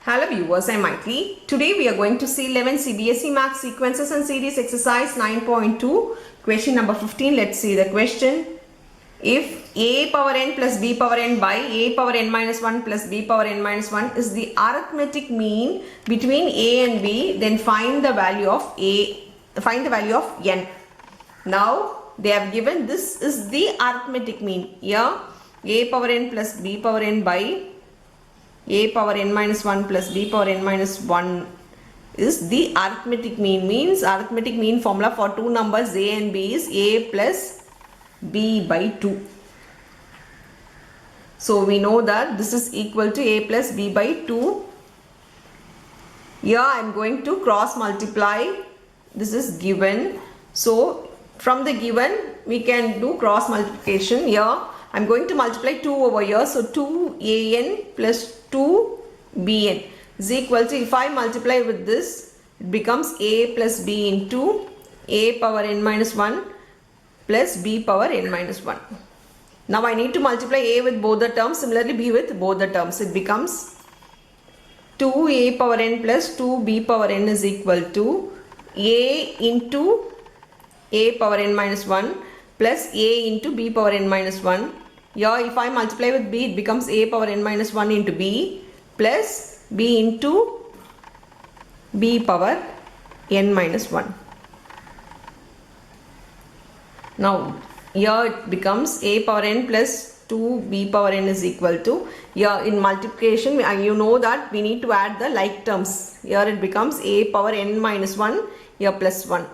Hello viewers, I am Maitli. Today we are going to see 11 CBSE Maths Sequences and Series Exercise 9.2. Question number 15. Let's see the question. If a power n plus b power n by a power n minus 1 plus b power n minus 1 is the arithmetic mean between a and b, then find the value of n. Now they have given this is the arithmetic mean. Here a power n plus b power n by a power n minus 1 plus b power n minus 1 is the arithmetic mean. Means arithmetic mean formula for two numbers a and b is a plus b by 2. So we know that this is equal to a plus b by 2. Here I am going to cross multiply. This is given. So from the given we can do cross multiplication. Here I am going to multiply 2 over here. So 2an plus 2bn is equal to, if I multiply with this, it becomes a plus b into a power n minus 1 plus b power n minus 1. Now I need to multiply a with both the terms, similarly b with both the terms. It becomes 2a power n plus 2b power n is equal to a into a power n minus 1 plus a into b power n minus 1. Here if I multiply with b, it becomes a power n minus 1 into b plus b into b power n minus 1. Now here it becomes a power n plus 2b power n is equal to, here in multiplication you know that we need to add the like terms. Here it becomes a power n minus 1, here plus 1,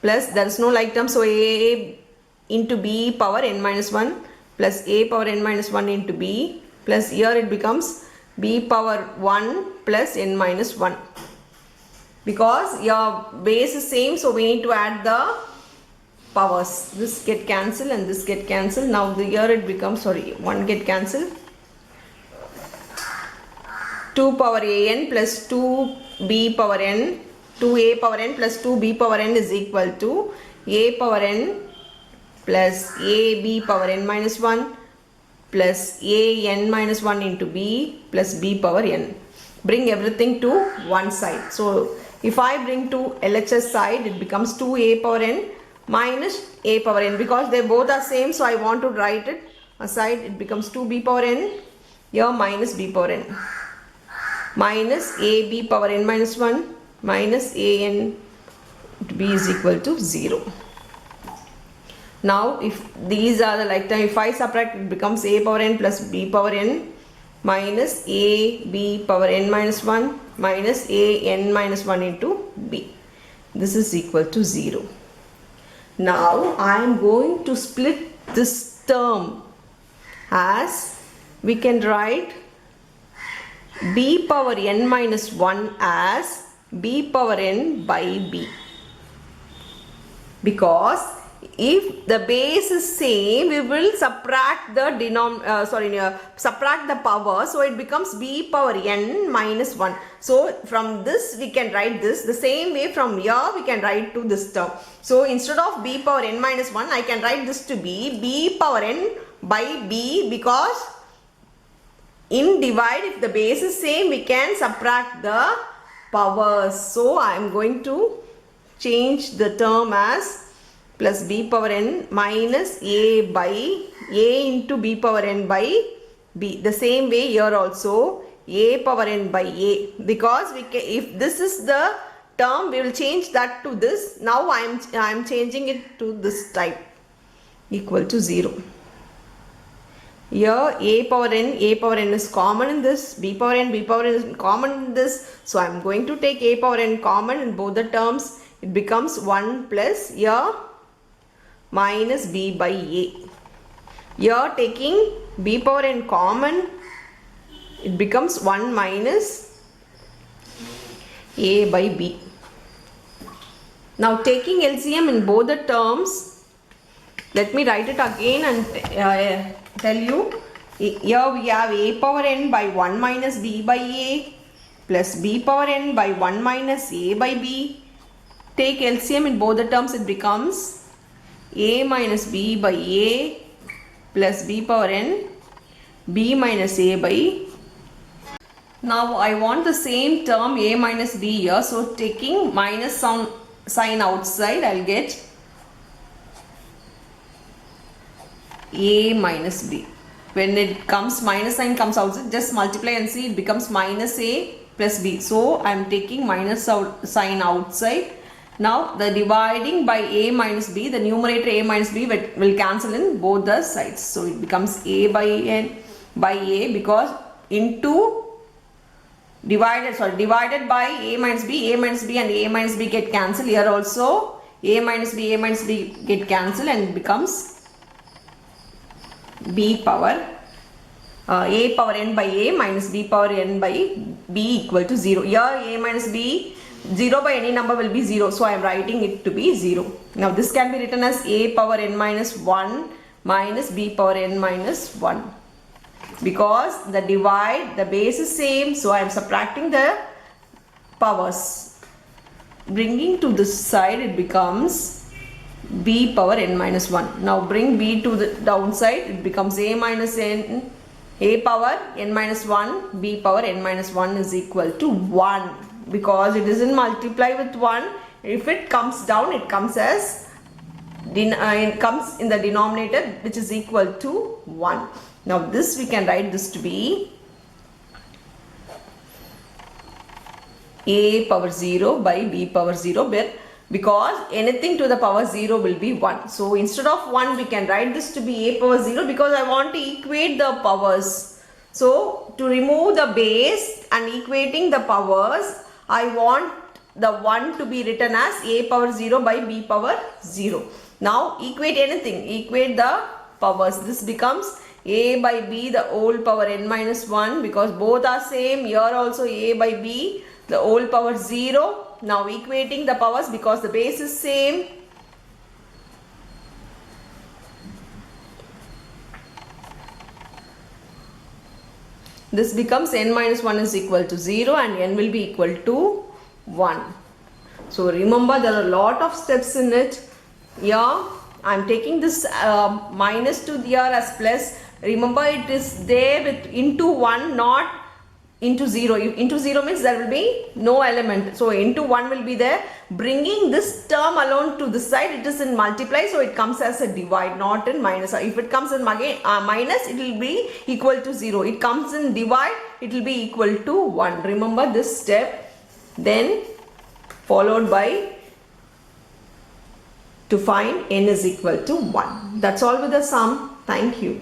plus there is no like term, so a into b power n minus 1 plus a power n minus 1 into b, plus here it becomes b power 1 plus n minus 1. Because your base is same, so we need to add the powers. This get cancelled and this get cancelled. Now here it becomes, one get cancelled. 2 power a n plus 2b power n, 2a power n plus 2b power n is equal to a power n plus ab power n minus 1 plus a n minus 1 into b plus b power n. Bring everything to one side. So if I bring to LHS side, it becomes 2a power n minus a power n, because they both are same, so I want to write it aside. It becomes 2b power n here minus b power n minus ab power n minus 1 minus a n to b is equal to 0. Now if these are the like term, if I subtract, it becomes a power n plus b power n minus a b power n minus 1 minus a n minus 1 into b. This is equal to 0. Now I am going to split this term as, we can write b power n minus 1 as b power n by b, because if the base is same, we will subtract the subtract the power, so it becomes b power n minus 1. So from this we can write this the same way. From here we can write to this term. So instead of b power n minus 1, I can write this to be b power n by b, because in divide, if the base is same, we can subtract the powers. So I am going to change the term as plus b power n minus a by a into b power n by b. The same way here also a power n by a, because we can, if this is the term, we will change that to this. Now I am changing it to this type, equal to 0. Here a power n is common in this, b power n is common in this. So I am going to take a power n common in both the terms. It becomes 1 plus here minus b by a. Here taking b power n common, it becomes 1 minus a by b. Now taking LCM in both the terms, let me write it again and tell you. Here we have a power n by 1 minus b by a plus b power n by 1 minus a by b. Take LCM in both the terms, it becomes a minus b by a plus b power n b minus a by Now I want the same term a minus b here. So taking minus sign outside, I'll get a minus b. When it comes, minus sign comes outside, just multiply and see, it becomes minus a plus b. So I am taking minus sign outside. Now the dividing by a minus b, the numerator a minus b will cancel in both the sides. So it becomes a by a, because into divided by a minus b and a minus b get cancelled. Here also a minus b get cancelled, and it becomes b power a power n by a minus b power n by b equal to 0. Here a minus b, 0 by any number will be 0. So I am writing it to be 0. Now this can be written as a power n minus 1 minus b power n minus 1. Because the base is same, so I am subtracting the powers. Bringing to this side, it becomes b power n minus 1. Now bring b to the downside, it becomes a minus n, a power n minus 1, b power n minus 1 is equal to 1. Because it isn't multiply with 1, if it comes down, it comes as it comes in the denominator, which is equal to 1. Now this we can write this to be a power 0 by b power 0, because anything to the power 0 will be 1. So instead of 1, we can write this to be a power 0, because I want to equate the powers. So to remove the base and equating the powers, I want the 1 to be written as a power 0 by b power 0. Now equate anything, equate the powers. This becomes a by b the whole power n minus 1, because both are same. Here also a by b the whole power 0. Now equating the powers, because the base is same. This becomes n minus 1 is equal to 0 and n will be equal to 1. So remember, there are a lot of steps in it. Here I am taking this minus to here as plus. Remember, it is there with into 1, not into 0. Into 0 means there will be no element. So into 1 will be there. Bringing this term alone to this side, it is in multiply. So it comes as a divide, not in minus. If it comes in minus, it will be equal to 0. It comes in divide, it will be equal to 1. Remember this step. Then followed by to find n is equal to 1. That's all with the sum. Thank you.